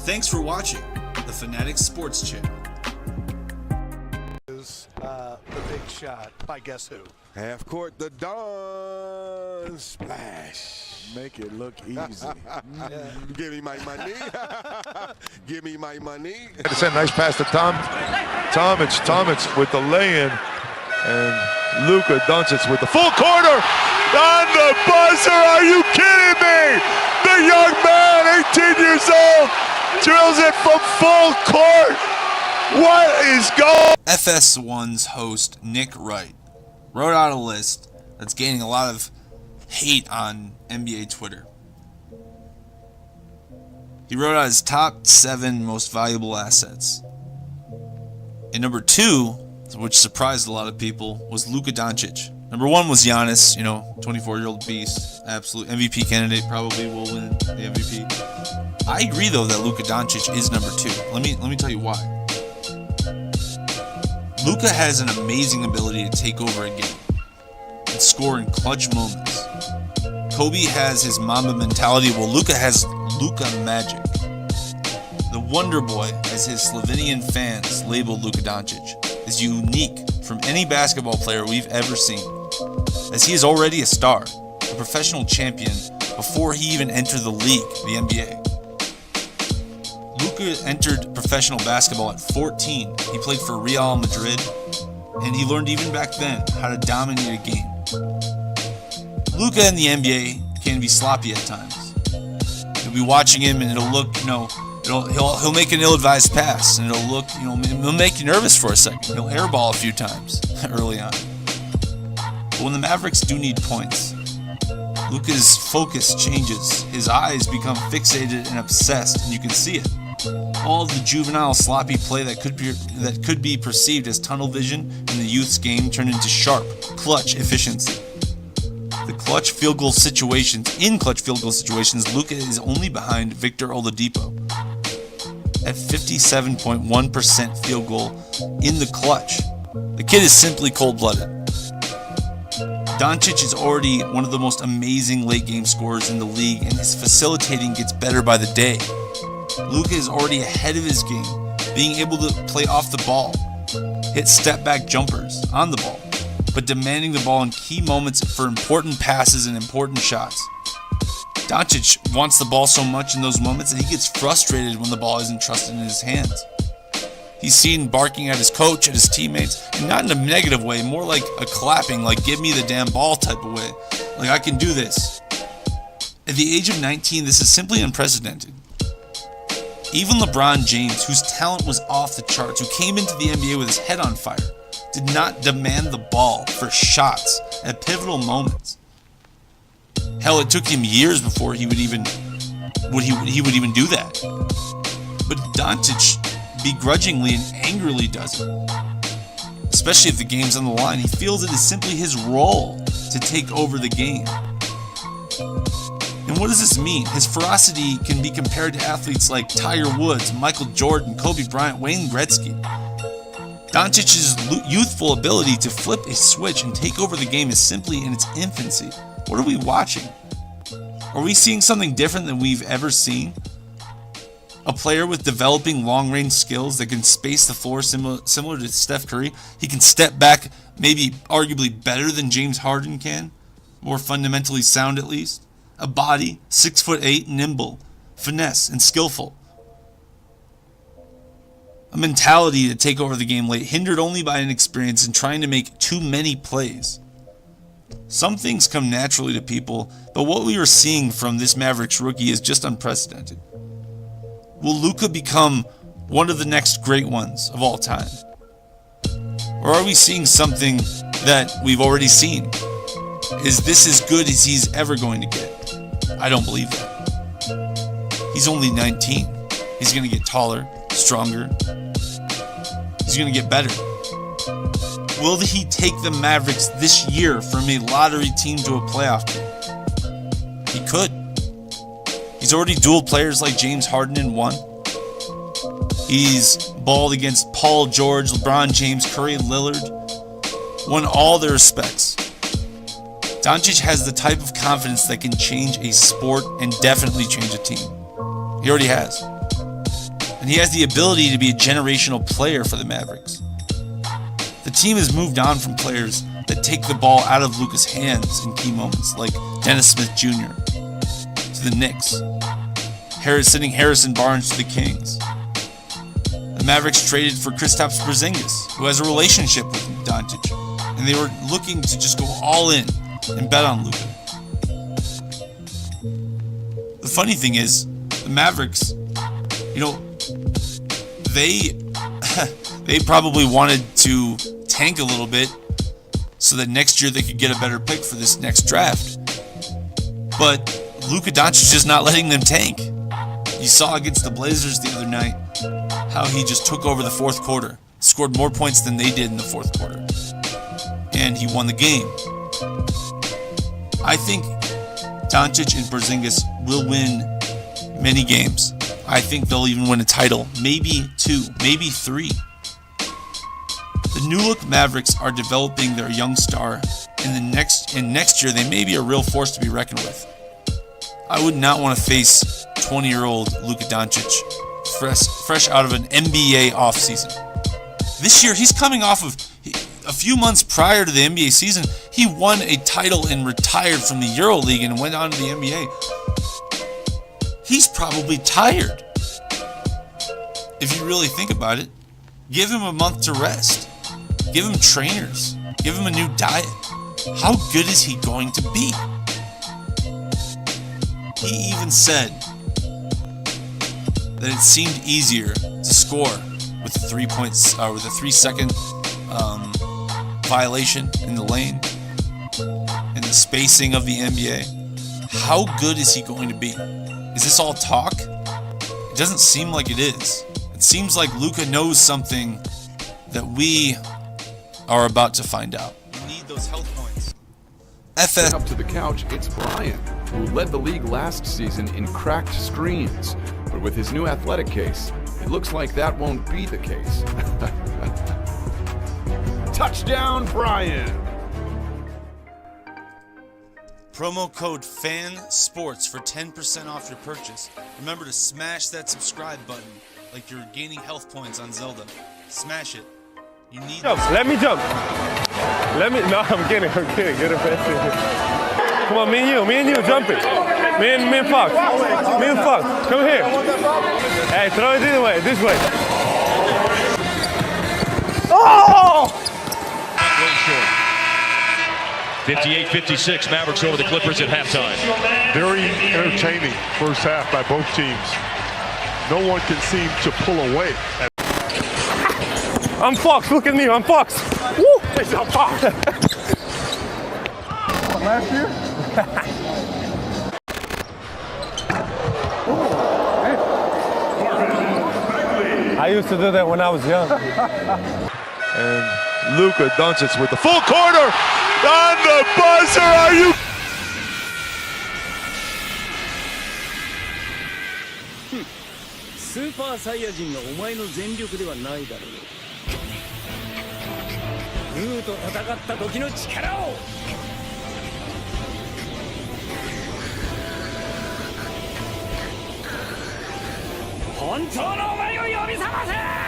Thanks for watching the Fanatics Sports Channel. The big shot by guess who? Half court, the Dawn splash. Make it look easy. Give me my money. Give me my money. To send a nice pass to Tomic with the lay-in, and Luka Dončić with the full corner on the buzzer. Are you kidding me? The young man, 18 years old, drills it from full court. What is going? FS1's host Nick Wright wrote out a list that's gaining a lot of hate on NBA Twitter. He wrote out his top 7 most valuable assets. And number 2, which surprised a lot of people, was Luka Dončić. Number 1 was Giannis, 24-year-old beast, absolute MVP candidate, probably will win the MVP. I agree though that Luka Dončić is number 2. Let me tell you why. Luka has an amazing ability to take over a game and score in clutch moments. Kobe has his Mamba mentality, while Luka has Luka magic. The Wonder Boy, as his Slovenian fans labeled Luka Dončić, is unique from any basketball player we've ever seen, as he is already a star, a professional champion, before he even entered the league, the NBA. Luka entered professional basketball at 14. He played for Real Madrid, and he learned even back then how to dominate a game. Luka in the NBA can be sloppy at times. You'll be watching him, and it'll look, he'll make an ill-advised pass, and it'll look, it'll make you nervous for a second. He'll airball a few times early on. But when the Mavericks do need points, Luka's focus changes. His eyes become fixated and obsessed, and you can see it. All the juvenile sloppy play that could be perceived as tunnel vision in the youth's game turned into sharp, clutch efficiency. In clutch field goal situations, Luka is only behind Victor Oladipo at 57.1% field goal in the clutch. The kid is simply cold-blooded. Dončić is already one of the most amazing late-game scorers in the league, and his facilitating gets better by the day. Luka is already ahead of his game, being able to play off the ball, hit step-back jumpers on the ball, but demanding the ball in key moments for important passes and important shots. Dončić wants the ball so much in those moments that he gets frustrated when the ball isn't trusted in his hands. He's seen barking at his coach, at his teammates, and not in a negative way, more like a clapping, like give me the damn ball type of way. Like I can do this. At the age of 19, this is simply unprecedented. Even LeBron James, whose talent was off the charts, who came into the NBA with his head on fire, did not demand the ball for shots at pivotal moments. Hell, it took him years before he would even do that. But Dončić begrudgingly and angrily does it. Especially if the game's on the line, he feels it is simply his role to take over the game. And what does this mean? His ferocity can be compared to athletes like Tiger Woods, Michael Jordan, Kobe Bryant, Wayne Gretzky. Dončić's youthful ability to flip a switch and take over the game is simply in its infancy. What are we watching? Are we seeing something different than we've ever seen? A player with developing long-range skills that can space the floor similar to Steph Curry. He can step back maybe arguably better than James Harden can. More fundamentally sound at least. A body, 6'8", nimble, finesse, and skillful. A mentality to take over the game late, hindered only by inexperience and trying to make too many plays. Some things come naturally to people, but what we are seeing from this Mavericks rookie is just unprecedented. Will Luka become one of the next great ones of all time? Or are we seeing something that we've already seen? Is this as good as he's ever going to get? I don't believe that. He's only 19. He's going to get taller, stronger. He's going to get better. Will he take the Mavericks this year from a lottery team to a playoff team? He could. He's already dueled players like James Harden and won. He's balled against Paul George, LeBron James, Curry, Lillard. Won all their respects. Dončić has the type of confidence that can change a sport and definitely change a team. He already has. and he has the ability to be a generational player for the Mavericks. The team has moved on from players that take the ball out of Luka's hands in key moments, like Dennis Smith Jr., to the Knicks, sending Harrison Barnes to the Kings. The Mavericks traded for Kristaps Porzingis, who has a relationship with Dončić, and they were looking to just go all in and bet on Luka. The funny thing is, the Mavericks, they probably wanted to tank a little bit so that next year they could get a better pick for this next draft. But Luka Dončić is not letting them tank. You saw against the Blazers the other night how he just took over the fourth quarter, scored more points than they did in the fourth quarter, and he won the game. I think Dončić and Porzingis will win many games. I think they'll even win a title, maybe 2, maybe 3. The new look Mavericks are developing their young star, and next year they may be a real force to be reckoned with. I would not want to face 20-year-old Luka Dončić fresh out of an NBA offseason. This year he's coming off of a few months prior to the NBA season, he won a title and retired from the EuroLeague and went on to the NBA. He's probably tired. If you really think about it, give him a month to rest. Give him trainers. Give him a new diet. How good is he going to be? He even said that it seemed easier to score with the 3-second violation in the lane and the spacing of the NBA. How good is he going to be? Is this all talk? It doesn't seem like it is. It seems like Luka knows something that we are about to find out. You need those health points. Up to the couch, it's Brian, who led the league last season in cracked screens. But with his new athletic case, it looks like that won't be the case. Touchdown, Brian! Promo code FANSPORTS for 10% off your purchase. Remember to smash that subscribe button like you're gaining health points on Zelda. Smash it. You need jump. Let me jump. No, I'm kidding. Get it fast. Come on, me and you, jump it. Me and Fox. Come here. Hey, throw it this way. Oh! 58-56, Mavericks over the Clippers at halftime. Very entertaining first half by both teams. No one can seem to pull away. I'm Fox, look at me, I'm Fox. Woo! I'm Fox. Last year? I used to do that when I was young. And Luka Dončić with the full corner on the buzzer. Are you? Super Saiyajin のお前の全力ではないだろう。ヌーと戦った時の力を。本当のお前を呼び覚ませ！